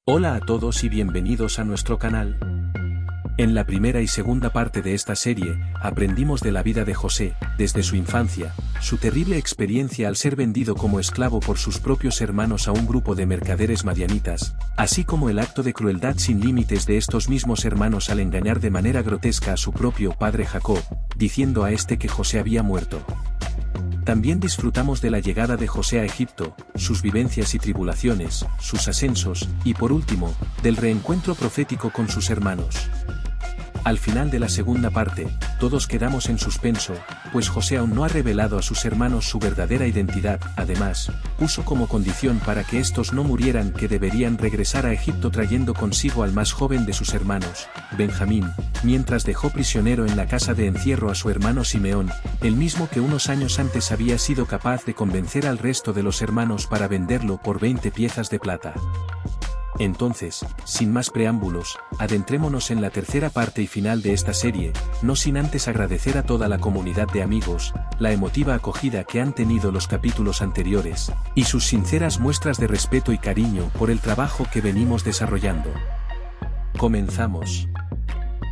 Hola a todos y bienvenidos a nuestro canal. En la primera y segunda parte de esta serie, aprendimos de la vida de José, desde su infancia, su terrible experiencia al ser vendido como esclavo por sus propios hermanos a un grupo de mercaderes madianitas, así como el acto de crueldad sin límites de estos mismos hermanos al engañar de manera grotesca a su propio padre Jacob, diciendo a este que José había muerto. También disfrutamos de la llegada de José a Egipto, sus vivencias y tribulaciones, sus ascensos, y por último, del reencuentro profético con sus hermanos. Al final de la segunda parte, todos quedamos en suspenso, pues José aún no ha revelado a sus hermanos su verdadera identidad. Además, puso como condición para que estos no murieran que deberían regresar a Egipto trayendo consigo al más joven de sus hermanos, Benjamín, mientras dejó prisionero en la casa de encierro a su hermano Simeón, el mismo que unos años antes había sido capaz de convencer al resto de los hermanos para venderlo por 20 piezas de plata. Entonces, sin más preámbulos, adentrémonos en la tercera parte y final de esta serie, no sin antes agradecer a toda la comunidad de amigos, la emotiva acogida que han tenido los capítulos anteriores, y sus sinceras muestras de respeto y cariño por el trabajo que venimos desarrollando. Comenzamos.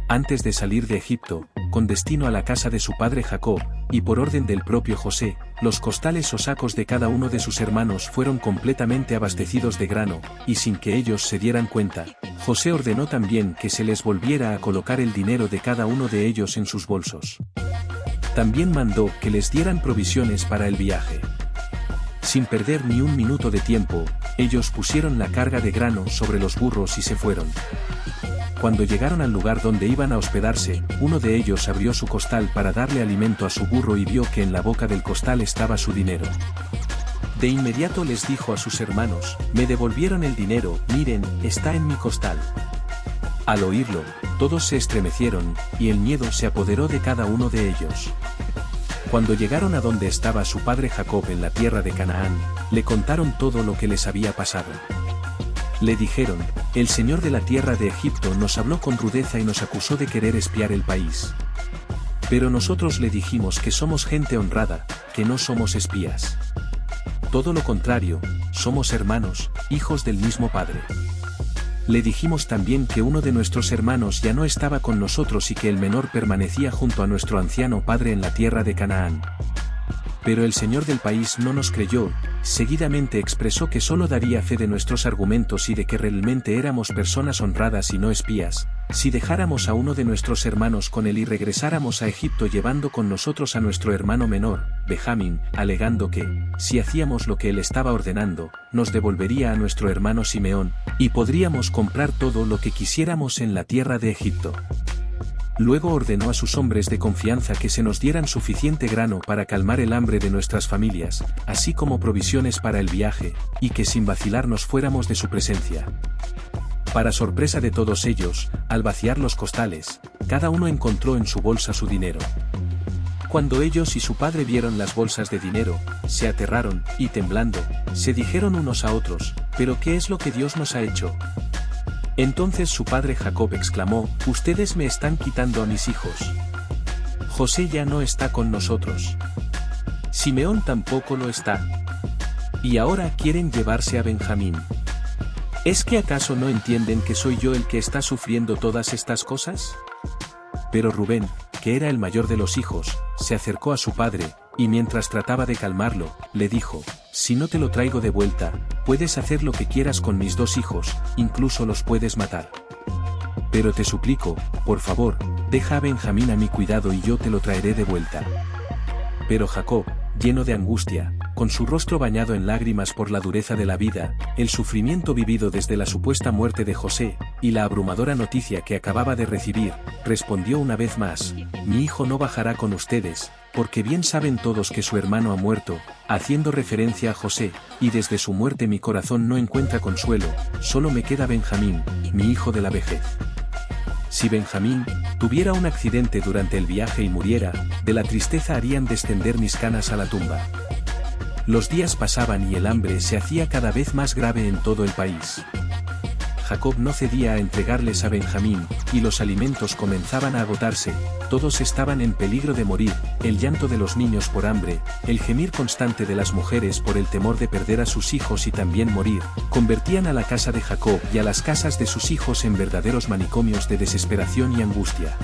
Antes de salir de Egipto, con destino a la casa de su padre Jacob, y por orden del propio José, los costales o sacos de cada uno de sus hermanos fueron completamente abastecidos de grano, y sin que ellos se dieran cuenta, José ordenó también que se les volviera a colocar el dinero de cada uno de ellos en sus bolsos. También mandó que les dieran provisiones para el viaje. Sin perder ni un minuto de tiempo, ellos pusieron la carga de grano sobre los burros y se fueron. Cuando llegaron al lugar donde iban a hospedarse, uno de ellos abrió su costal para darle alimento a su burro y vio que en la boca del costal estaba su dinero. De inmediato les dijo a sus hermanos: «Me devolvieron el dinero, miren, está en mi costal». Al oírlo, todos se estremecieron, y el miedo se apoderó de cada uno de ellos. Cuando llegaron a donde estaba su padre Jacob en la tierra de Canaán, le contaron todo lo que les había pasado. Le dijeron: «El señor de la tierra de Egipto nos habló con rudeza y nos acusó de querer espiar el país. Pero nosotros le dijimos que somos gente honrada, que no somos espías. Todo lo contrario, somos hermanos, hijos del mismo padre». Le dijimos también que uno de nuestros hermanos ya no estaba con nosotros y que el menor permanecía junto a nuestro anciano padre en la tierra de Canaán. Pero el señor del país no nos creyó, seguidamente expresó que solo daría fe de nuestros argumentos y de que realmente éramos personas honradas y no espías, si dejáramos a uno de nuestros hermanos con él y regresáramos a Egipto llevando con nosotros a nuestro hermano menor, Benjamín, alegando que, si hacíamos lo que él estaba ordenando, nos devolvería a nuestro hermano Simeón, y podríamos comprar todo lo que quisiéramos en la tierra de Egipto. Luego ordenó a sus hombres de confianza que se nos dieran suficiente grano para calmar el hambre de nuestras familias, así como provisiones para el viaje, y que sin vacilar nos fuéramos de su presencia. Para sorpresa de todos ellos, al vaciar los costales, cada uno encontró en su bolsa su dinero. Cuando ellos y su padre vieron las bolsas de dinero, se aterraron, y temblando, se dijeron unos a otros: «¿Pero qué es lo que Dios nos ha hecho?». Entonces su padre Jacob exclamó: «Ustedes me están quitando a mis hijos. José ya no está con nosotros. Simeón tampoco lo está. Y ahora quieren llevarse a Benjamín. ¿Es que acaso no entienden que soy yo el que está sufriendo todas estas cosas?». Pero Rubén, que era el mayor de los hijos, se acercó a su padre, y mientras trataba de calmarlo, le dijo: «Si no te lo traigo de vuelta, puedes hacer lo que quieras con mis dos hijos, incluso los puedes matar. Pero te suplico, por favor, deja a Benjamín a mi cuidado y yo te lo traeré de vuelta». Pero Jacob, lleno de angustia, con su rostro bañado en lágrimas por la dureza de la vida, el sufrimiento vivido desde la supuesta muerte de José, y la abrumadora noticia que acababa de recibir, respondió una vez más: «Mi hijo no bajará con ustedes, porque bien saben todos que su hermano ha muerto», haciendo referencia a José, «y desde su muerte mi corazón no encuentra consuelo, solo me queda Benjamín, mi hijo de la vejez. Si Benjamín tuviera un accidente durante el viaje y muriera, de la tristeza harían descender mis canas a la tumba». Los días pasaban y el hambre se hacía cada vez más grave en todo el país. Jacob no cedía a entregarles a Benjamín, y los alimentos comenzaban a agotarse, todos estaban en peligro de morir, el llanto de los niños por hambre, el gemir constante de las mujeres por el temor de perder a sus hijos y también morir, convertían a la casa de Jacob y a las casas de sus hijos en verdaderos manicomios de desesperación y angustia.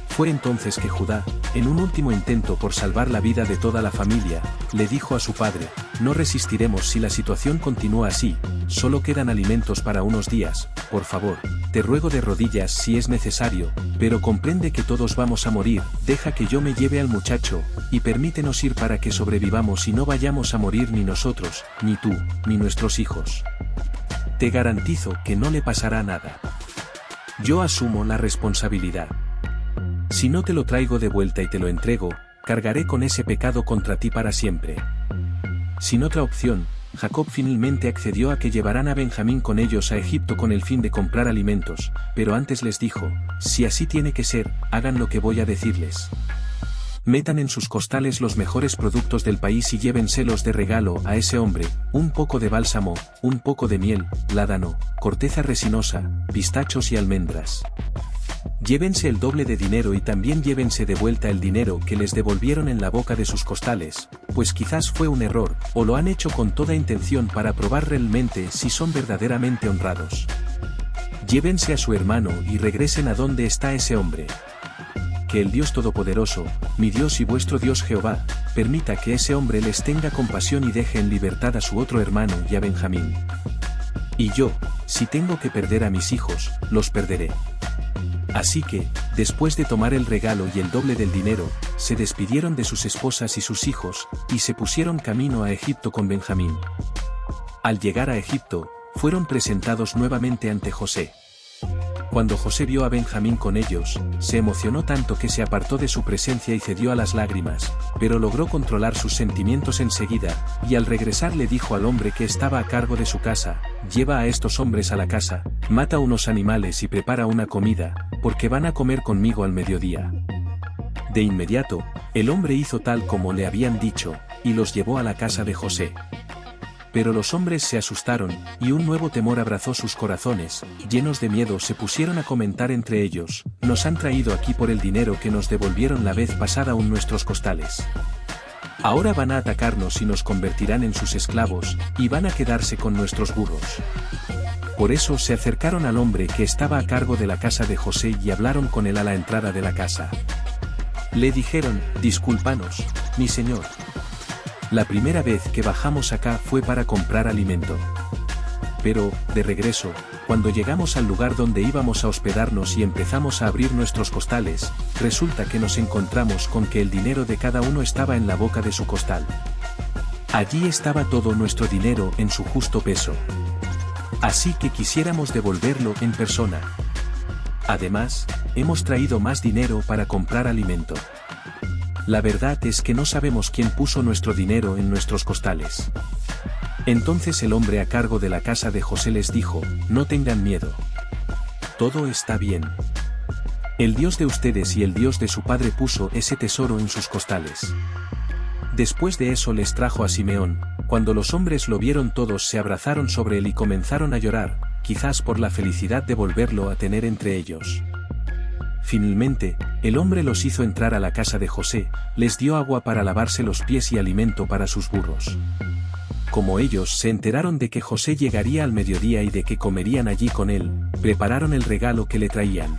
Fue entonces que Judá, en un último intento por salvar la vida de toda la familia, le dijo a su padre: no resistiremos si la situación continúa así, solo quedan alimentos para unos días, por favor, te ruego de rodillas si es necesario, pero comprende que todos vamos a morir, deja que yo me lleve al muchacho, y permítenos ir para que sobrevivamos y no vayamos a morir ni nosotros, ni tú, ni nuestros hijos. Te garantizo que no le pasará nada. Yo asumo la responsabilidad. Si no te lo traigo de vuelta y te lo entrego, cargaré con ese pecado contra ti para siempre. Sin otra opción, Jacob finalmente accedió a que llevaran a Benjamín con ellos a Egipto con el fin de comprar alimentos, pero antes les dijo: si así tiene que ser, hagan lo que voy a decirles. Metan en sus costales los mejores productos del país y llévenselos de regalo a ese hombre: un poco de bálsamo, un poco de miel, ládano, corteza resinosa, pistachos y almendras. Llévense el doble de dinero y también llévense de vuelta el dinero que les devolvieron en la boca de sus costales, pues quizás fue un error, o lo han hecho con toda intención para probar realmente si son verdaderamente honrados. Llévense a su hermano y regresen a donde está ese hombre. Que el Dios Todopoderoso, mi Dios y vuestro Dios Jehová, permita que ese hombre les tenga compasión y deje en libertad a su otro hermano y a Benjamín. Y yo, si tengo que perder a mis hijos, los perderé. Así que, después de tomar el regalo y el doble del dinero, se despidieron de sus esposas y sus hijos, y se pusieron camino a Egipto con Benjamín. Al llegar a Egipto, fueron presentados nuevamente ante José. Cuando José vio a Benjamín con ellos, se emocionó tanto que se apartó de su presencia y cedió a las lágrimas, pero logró controlar sus sentimientos enseguida, y al regresar le dijo al hombre que estaba a cargo de su casa: lleva a estos hombres a la casa, mata unos animales y prepara una comida, porque van a comer conmigo al mediodía. De inmediato, el hombre hizo tal como le habían dicho, y los llevó a la casa de José. Pero los hombres se asustaron, y un nuevo temor abrazó sus corazones, llenos de miedo se pusieron a comentar entre ellos: nos han traído aquí por el dinero que nos devolvieron la vez pasada nuestros costales. Ahora van a atacarnos y nos convertirán en sus esclavos, y van a quedarse con nuestros burros. Por eso se acercaron al hombre que estaba a cargo de la casa de José y hablaron con él a la entrada de la casa. Le dijeron: discúlpanos, mi señor. La primera vez que bajamos acá fue para comprar alimento. Pero, de regreso, cuando llegamos al lugar donde íbamos a hospedarnos y empezamos a abrir nuestros costales, resulta que nos encontramos con que el dinero de cada uno estaba en la boca de su costal. Allí estaba todo nuestro dinero en su justo peso. Así que quisiéramos devolverlo en persona. Además, hemos traído más dinero para comprar alimento. La verdad es que no sabemos quién puso nuestro dinero en nuestros costales. Entonces el hombre a cargo de la casa de José les dijo: no tengan miedo. Todo está bien. El Dios de ustedes y el Dios de su padre puso ese tesoro en sus costales. Después de eso les trajo a Simeón. Cuando los hombres lo vieron todos se abrazaron sobre él y comenzaron a llorar, quizás por la felicidad de volverlo a tener entre ellos. Finalmente, el hombre los hizo entrar a la casa de José, les dio agua para lavarse los pies y alimento para sus burros. Como ellos se enteraron de que José llegaría al mediodía y de que comerían allí con él, prepararon el regalo que le traían.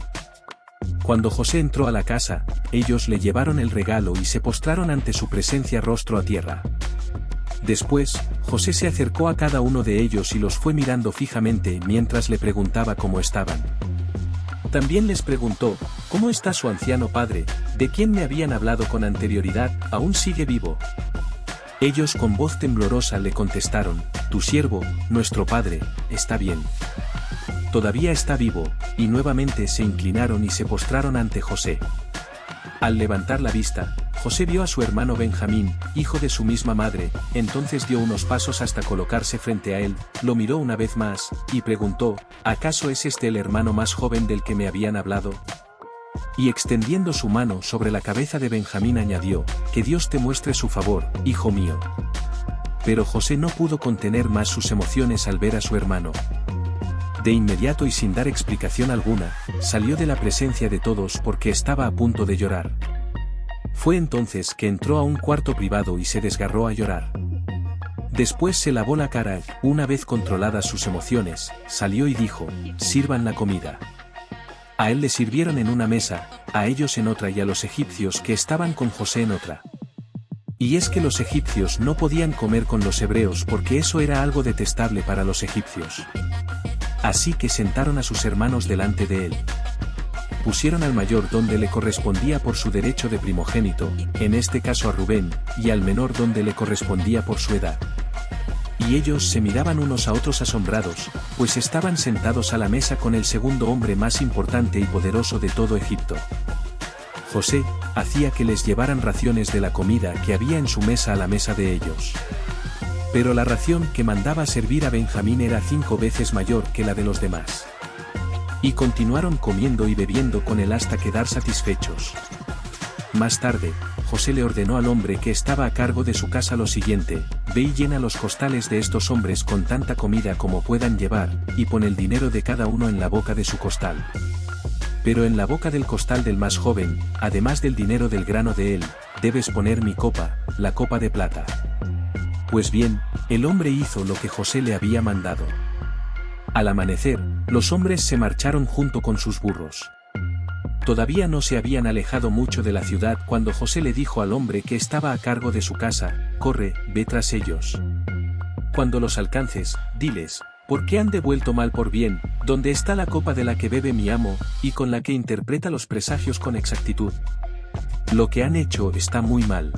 Cuando José entró a la casa, ellos le llevaron el regalo y se postraron ante su presencia rostro a tierra. Después, José se acercó a cada uno de ellos y los fue mirando fijamente mientras le preguntaba cómo estaban. También les preguntó: ¿cómo está su anciano padre, de quien me habían hablado con anterioridad, aún sigue vivo? Ellos con voz temblorosa le contestaron: tu siervo, nuestro padre, está bien. Todavía está vivo, y nuevamente se inclinaron y se postraron ante José. Al levantar la vista, José vio a su hermano Benjamín, hijo de su misma madre, entonces dio unos pasos hasta colocarse frente a él, lo miró una vez más, y preguntó: ¿acaso es este el hermano más joven del que me habían hablado? Y extendiendo su mano sobre la cabeza de Benjamín añadió: que Dios te muestre su favor, hijo mío. Pero José no pudo contener más sus emociones al ver a su hermano. De inmediato y sin dar explicación alguna, salió de la presencia de todos porque estaba a punto de llorar. Fue entonces que entró a un cuarto privado y se desgarró a llorar. Después se lavó la cara, una vez controladas sus emociones, salió y dijo, «Sirvan la comida». A él le sirvieron en una mesa, a ellos en otra y a los egipcios que estaban con José en otra. Y es que los egipcios no podían comer con los hebreos porque eso era algo detestable para los egipcios. Así que sentaron a sus hermanos delante de él. Pusieron al mayor donde le correspondía por su derecho de primogénito, en este caso a Rubén, y al menor donde le correspondía por su edad. Y ellos se miraban unos a otros asombrados, pues estaban sentados a la mesa con el segundo hombre más importante y poderoso de todo Egipto. José hacía que les llevaran raciones de la comida que había en su mesa a la mesa de ellos. Pero la ración que mandaba servir a Benjamín era 5 veces mayor que la de los demás. Y continuaron comiendo y bebiendo con él hasta quedar satisfechos. Más tarde, José le ordenó al hombre que estaba a cargo de su casa lo siguiente, «Ve y llena los costales de estos hombres con tanta comida como puedan llevar, y pon el dinero de cada uno en la boca de su costal. Pero en la boca del costal del más joven, además del dinero del grano de él, debes poner mi copa, la copa de plata». Pues bien, el hombre hizo lo que José le había mandado. Al amanecer, los hombres se marcharon junto con sus burros. Todavía no se habían alejado mucho de la ciudad cuando José le dijo al hombre que estaba a cargo de su casa, «Corre, ve tras ellos. Cuando los alcances, diles, ¿por qué han devuelto mal por bien, donde está la copa de la que bebe mi amo, y con la que interpreta los presagios con exactitud? Lo que han hecho está muy mal».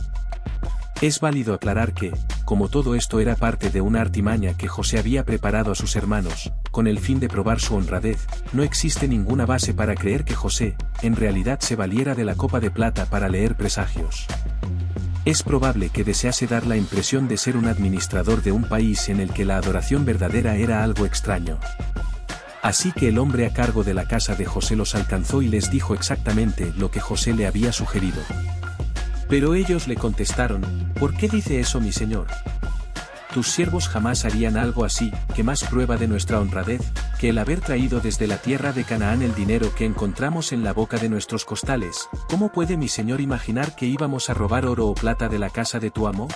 Es válido aclarar que, como todo esto era parte de una artimaña que José había preparado a sus hermanos, con el fin de probar su honradez, no existe ninguna base para creer que José, en realidad se valiera de la copa de plata para leer presagios. Es probable que desease dar la impresión de ser un administrador de un país en el que la adoración verdadera era algo extraño. Así que el hombre a cargo de la casa de José los alcanzó y les dijo exactamente lo que José le había sugerido. Pero ellos le contestaron, «¿Por qué dice eso mi señor? Tus siervos jamás harían algo así, que más prueba de nuestra honradez, que el haber traído desde la tierra de Canaán el dinero que encontramos en la boca de nuestros costales. ¿Cómo puede mi señor imaginar que íbamos a robar oro o plata de la casa de tu amo?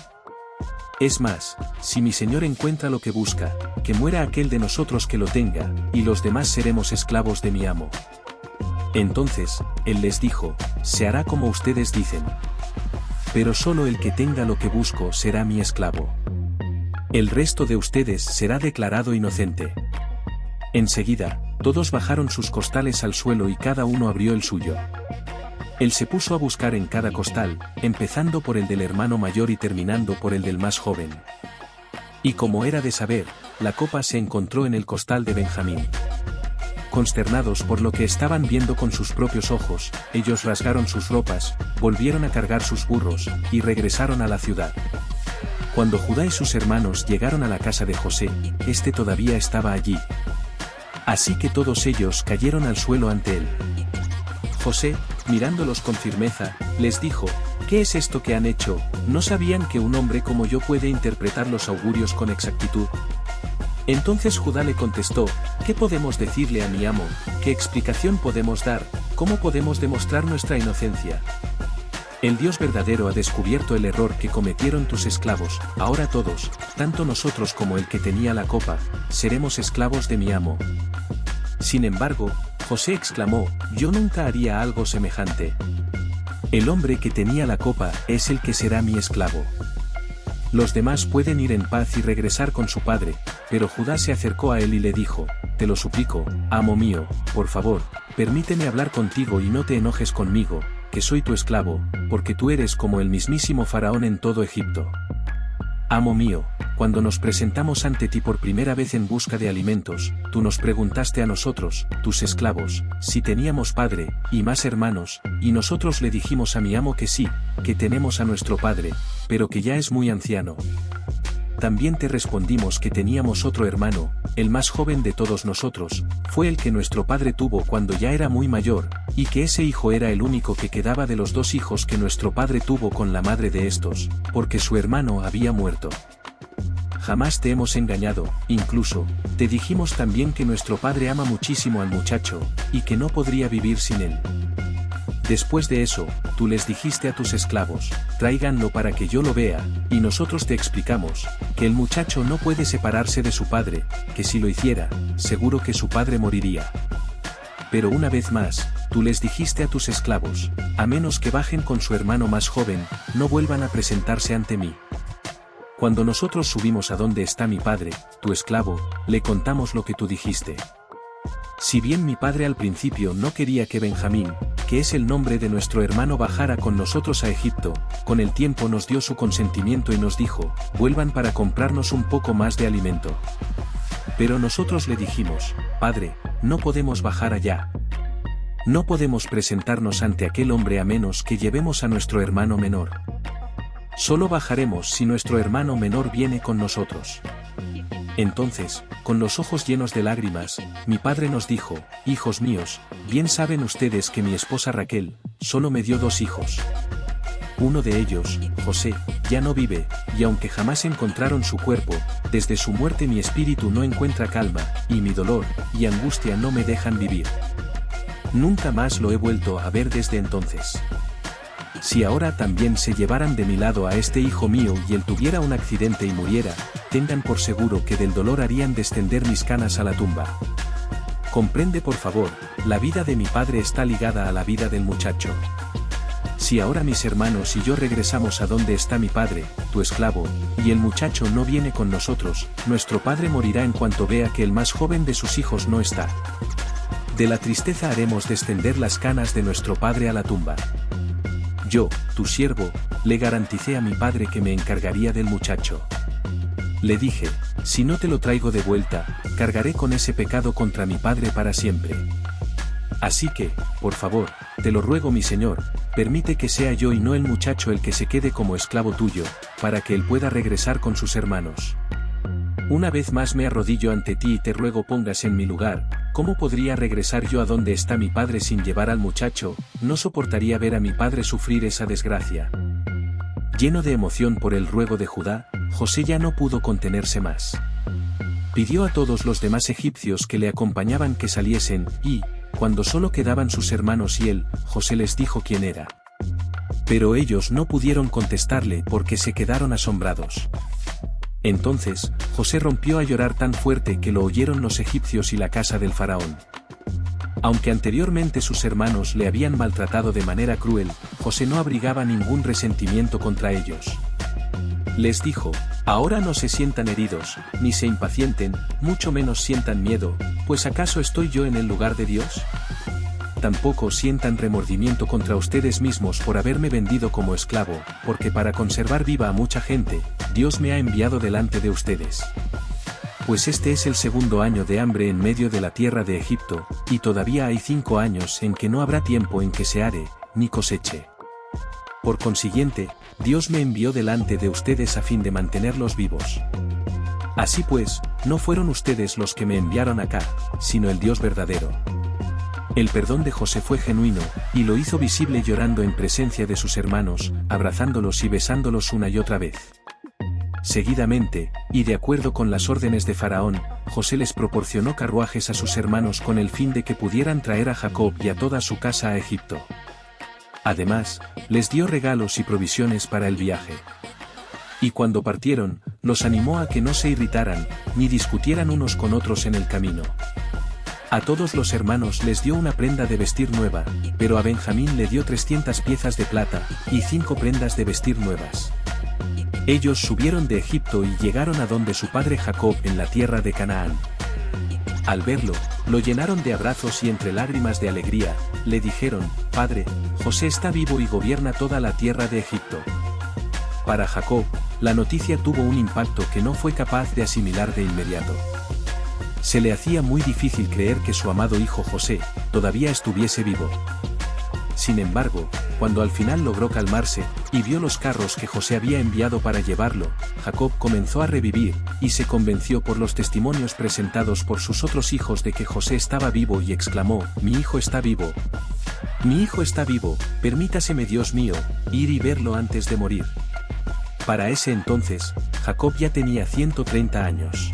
Es más, si mi señor encuentra lo que busca, que muera aquel de nosotros que lo tenga, y los demás seremos esclavos de mi amo». Entonces, él les dijo, «Se hará como ustedes dicen. Pero solo el que tenga lo que busco será mi esclavo. El resto de ustedes será declarado inocente». Enseguida, todos bajaron sus costales al suelo y cada uno abrió el suyo. Él se puso a buscar en cada costal, empezando por el del hermano mayor y terminando por el del más joven. Y como era de saber, la copa se encontró en el costal de Benjamín. Consternados por lo que estaban viendo con sus propios ojos, ellos rasgaron sus ropas, volvieron a cargar sus burros, y regresaron a la ciudad. Cuando Judá y sus hermanos llegaron a la casa de José, éste todavía estaba allí. Así que todos ellos cayeron al suelo ante él. José, mirándolos con firmeza, les dijo, «¿Qué es esto que han hecho? ¿No sabían que un hombre como yo puede interpretar los augurios con exactitud?». Entonces Judá le contestó, «¿Qué podemos decirle a mi amo? ¿Qué explicación podemos dar? ¿Cómo podemos demostrar nuestra inocencia? El Dios verdadero ha descubierto el error que cometieron tus esclavos, ahora todos, tanto nosotros como el que tenía la copa, seremos esclavos de mi amo». Sin embargo, José exclamó, «Yo nunca haría algo semejante. El hombre que tenía la copa es el que será mi esclavo. Los demás pueden ir en paz y regresar con su padre». Pero Judá se acercó a él y le dijo, «Te lo suplico, amo mío, por favor, permíteme hablar contigo y no te enojes conmigo, que soy tu esclavo, porque tú eres como el mismísimo faraón en todo Egipto. Amo mío, cuando nos presentamos ante ti por primera vez en busca de alimentos, tú nos preguntaste a nosotros, tus esclavos, si teníamos padre, y más hermanos, y nosotros le dijimos a mi amo que sí, que tenemos a nuestro padre, pero que ya es muy anciano. También te respondimos que teníamos otro hermano, el más joven de todos nosotros, fue el que nuestro padre tuvo cuando ya era muy mayor, y que ese hijo era el único que quedaba de los 2 hijos que nuestro padre tuvo con la madre de estos, porque su hermano había muerto. jamás te hemos engañado, incluso, te dijimos también que nuestro padre ama muchísimo al muchacho, y que no podría vivir sin él. Después de eso, tú les dijiste a tus esclavos, tráiganlo para que yo lo vea, y nosotros te explicamos, que el muchacho no puede separarse de su padre, que si lo hiciera, seguro que su padre moriría. Pero una vez más, tú les dijiste a tus esclavos, a menos que bajen con su hermano más joven, no vuelvan a presentarse ante mí. Cuando nosotros subimos a donde está mi padre, tu esclavo, le contamos lo que tú dijiste. Si bien mi padre al principio no quería que Benjamín, que es el nombre de nuestro hermano, bajara con nosotros a Egipto, con el tiempo nos dio su consentimiento y nos dijo, vuelvan para comprarnos un poco más de alimento. Pero nosotros le dijimos, Padre, no podemos bajar allá. No podemos presentarnos ante aquel hombre a menos que llevemos a nuestro hermano menor. Solo bajaremos si nuestro hermano menor viene con nosotros. Entonces, con los ojos llenos de lágrimas, mi padre nos dijo, hijos míos, bien saben ustedes que mi esposa Raquel, solo me dio 2 hijos. Uno de ellos, José, ya no vive, y aunque jamás encontraron su cuerpo, desde su muerte mi espíritu no encuentra calma, y mi dolor y angustia no me dejan vivir. Nunca más lo he vuelto a ver desde entonces. Si ahora también se llevaran de mi lado a este hijo mío y él tuviera un accidente y muriera, tengan por seguro que del dolor harían descender mis canas a la tumba. Comprende por favor, la vida de mi padre está ligada a la vida del muchacho. Si ahora mis hermanos y yo regresamos a donde está mi padre, tu esclavo, y el muchacho no viene con nosotros, nuestro padre morirá en cuanto vea que el más joven de sus hijos no está. De la tristeza haremos descender las canas de nuestro padre a la tumba. Yo, tu siervo, le garanticé a mi padre que me encargaría del muchacho. Le dije, si no te lo traigo de vuelta, cargaré con ese pecado contra mi padre para siempre. Así que, por favor, te lo ruego mi señor, permite que sea yo y no el muchacho el que se quede como esclavo tuyo, para que él pueda regresar con sus hermanos. Una vez más me arrodillo ante ti y te ruego pongas en mi lugar, ¿cómo podría regresar yo a donde está mi padre sin llevar al muchacho? No soportaría ver a mi padre sufrir esa desgracia. Lleno de emoción por el ruego de Judá, José ya no pudo contenerse más. Pidió a todos los demás egipcios que le acompañaban que saliesen, y, cuando solo quedaban sus hermanos y él, José les dijo quién era. Pero ellos no pudieron contestarle porque se quedaron asombrados. Entonces, José rompió a llorar tan fuerte que lo oyeron los egipcios y la casa del faraón. Aunque anteriormente sus hermanos le habían maltratado de manera cruel, José no abrigaba ningún resentimiento contra ellos. Les dijo, ahora no se sientan heridos, ni se impacienten, mucho menos sientan miedo, pues ¿acaso estoy yo en el lugar de Dios? Tampoco sientan remordimiento contra ustedes mismos por haberme vendido como esclavo, porque para conservar viva a mucha gente, Dios me ha enviado delante de ustedes. Pues este es el 2.º año de hambre en medio de la tierra de Egipto, y todavía hay 5 años en que no habrá tiempo en que se are, ni coseche. Por consiguiente, Dios me envió delante de ustedes a fin de mantenerlos vivos. Así pues, no fueron ustedes los que me enviaron acá, sino el Dios verdadero. El perdón de José fue genuino, y lo hizo visible llorando en presencia de sus hermanos, abrazándolos y besándolos una y otra vez. Seguidamente, y de acuerdo con las órdenes de Faraón, José les proporcionó carruajes a sus hermanos con el fin de que pudieran traer a Jacob y a toda su casa a Egipto. Además, les dio regalos y provisiones para el viaje. Y cuando partieron, los animó a que no se irritaran, ni discutieran unos con otros en el camino. A todos los hermanos les dio una prenda de vestir nueva, pero a Benjamín le dio 300 piezas de plata, y 5 prendas de vestir nuevas. Ellos subieron de Egipto y llegaron a donde su padre Jacob en la tierra de Canaán. Al verlo, lo llenaron de abrazos y entre lágrimas de alegría, le dijeron, Padre, José está vivo y gobierna toda la tierra de Egipto. Para Jacob, la noticia tuvo un impacto que no fue capaz de asimilar de inmediato. Se le hacía muy difícil creer que su amado hijo José, todavía estuviese vivo. Sin embargo, cuando al final logró calmarse, y vio los carros que José había enviado para llevarlo, Jacob comenzó a revivir, y se convenció por los testimonios presentados por sus otros hijos de que José estaba vivo y exclamó, Mi hijo está vivo. Mi hijo está vivo, permítaseme Dios mío, ir y verlo antes de morir. Para ese entonces, Jacob ya tenía 130 años.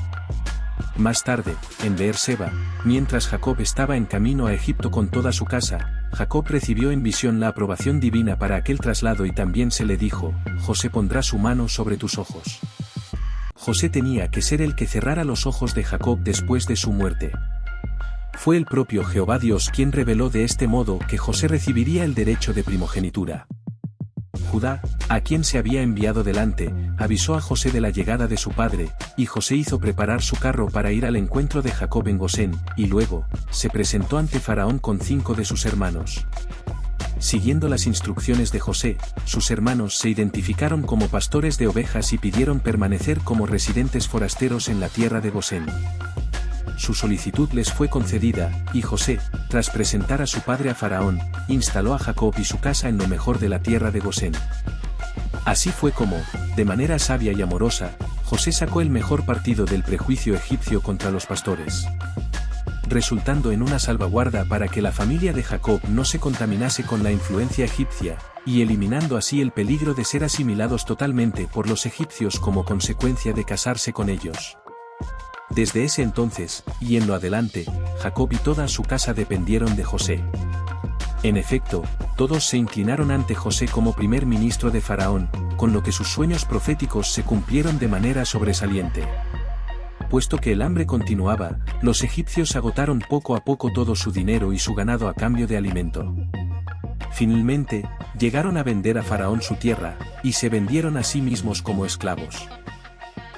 Más tarde, en Beerseba, mientras Jacob estaba en camino a Egipto con toda su casa, Jacob recibió en visión la aprobación divina para aquel traslado y también se le dijo: José pondrá su mano sobre tus ojos. José tenía que ser el que cerrara los ojos de Jacob después de su muerte. Fue el propio Jehová Dios quien reveló de este modo que José recibiría el derecho de primogenitura. Judá, a quien se había enviado delante, avisó a José de la llegada de su padre, y José hizo preparar su carro para ir al encuentro de Jacob en Gosén, y luego, se presentó ante Faraón con 5 de sus hermanos. Siguiendo las instrucciones de José, sus hermanos se identificaron como pastores de ovejas y pidieron permanecer como residentes forasteros en la tierra de Gosén. Su solicitud les fue concedida, y José, tras presentar a su padre a Faraón, instaló a Jacob y su casa en lo mejor de la tierra de Gosén. Así fue como, de manera sabia y amorosa, José sacó el mejor partido del prejuicio egipcio contra los pastores, resultando en una salvaguarda para que la familia de Jacob no se contaminase con la influencia egipcia, y eliminando así el peligro de ser asimilados totalmente por los egipcios como consecuencia de casarse con ellos. Desde ese entonces, y en lo adelante, Jacob y toda su casa dependieron de José. En efecto, todos se inclinaron ante José como primer ministro de Faraón, con lo que sus sueños proféticos se cumplieron de manera sobresaliente. Puesto que el hambre continuaba, los egipcios agotaron poco a poco todo su dinero y su ganado a cambio de alimento. Finalmente, llegaron a vender a Faraón su tierra, y se vendieron a sí mismos como esclavos.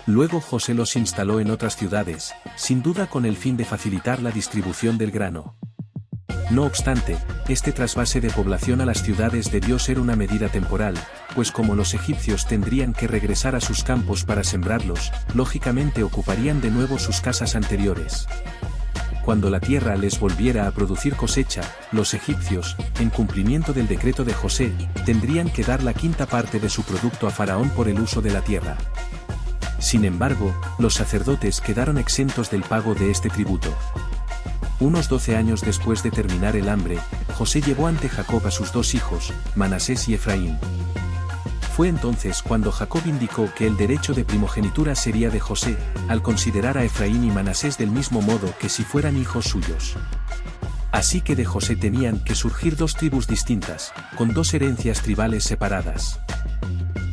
Luego José los instaló en otras ciudades, sin duda con el fin de facilitar la distribución del grano. No obstante, este trasvase de población a las ciudades debió ser una medida temporal, pues como los egipcios tendrían que regresar a sus campos para sembrarlos, lógicamente ocuparían de nuevo sus casas anteriores. Cuando la tierra les volviera a producir cosecha, los egipcios, en cumplimiento del decreto de José, tendrían que dar la 5ª parte de su producto a Faraón por el uso de la tierra. Sin embargo, los sacerdotes quedaron exentos del pago de este tributo. Unos 12 años después de terminar el hambre, José llevó ante Jacob a sus 2 hijos, Manasés y Efraín. Fue entonces cuando Jacob indicó que el derecho de primogenitura sería de José, al considerar a Efraín y Manasés del mismo modo que si fueran hijos suyos. Así que de José tenían que surgir 2 tribus distintas, con 2 herencias tribales separadas.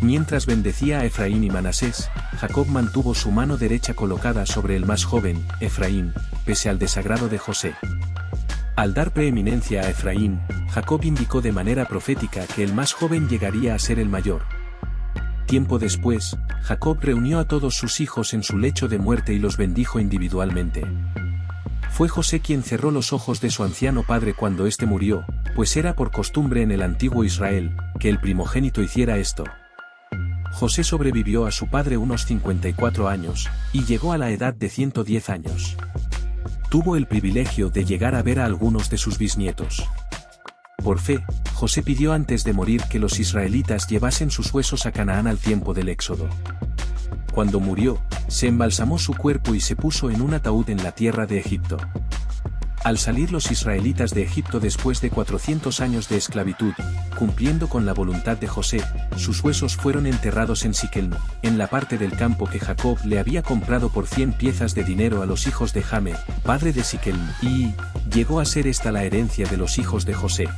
Mientras bendecía a Efraín y Manasés, Jacob mantuvo su mano derecha colocada sobre el más joven, Efraín, pese al desagrado de José. Al dar preeminencia a Efraín, Jacob indicó de manera profética que el más joven llegaría a ser el mayor. Tiempo después, Jacob reunió a todos sus hijos en su lecho de muerte y los bendijo individualmente. Fue José quien cerró los ojos de su anciano padre cuando éste murió, pues era por costumbre en el antiguo Israel, que el primogénito hiciera esto. José sobrevivió a su padre unos 54 años, y llegó a la edad de 110 años. Tuvo el privilegio de llegar a ver a algunos de sus bisnietos. Por fe, José pidió antes de morir que los israelitas llevasen sus huesos a Canaán al tiempo del Éxodo. Cuando murió, se embalsamó su cuerpo y se puso en un ataúd en la tierra de Egipto. Al salir los israelitas de Egipto después de 400 años de esclavitud, cumpliendo con la voluntad de José, sus huesos fueron enterrados en Siquem, en la parte del campo que Jacob le había comprado por 100 piezas de dinero a los hijos de Jamer, padre de Siquem, y llegó a ser esta la herencia de los hijos de José.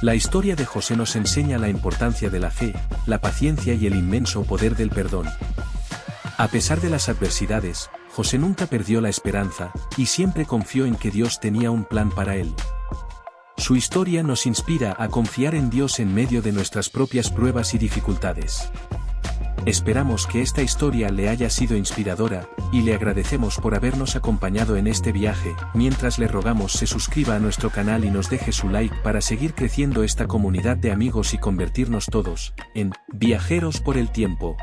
La historia de José nos enseña la importancia de la fe, la paciencia y el inmenso poder del perdón. A pesar de las adversidades, José nunca perdió la esperanza, y siempre confió en que Dios tenía un plan para él. Su historia nos inspira a confiar en Dios en medio de nuestras propias pruebas y dificultades. Esperamos que esta historia le haya sido inspiradora, y le agradecemos por habernos acompañado en este viaje, mientras le rogamos se suscriba a nuestro canal y nos deje su like para seguir creciendo esta comunidad de amigos y convertirnos todos en viajeros por el tiempo.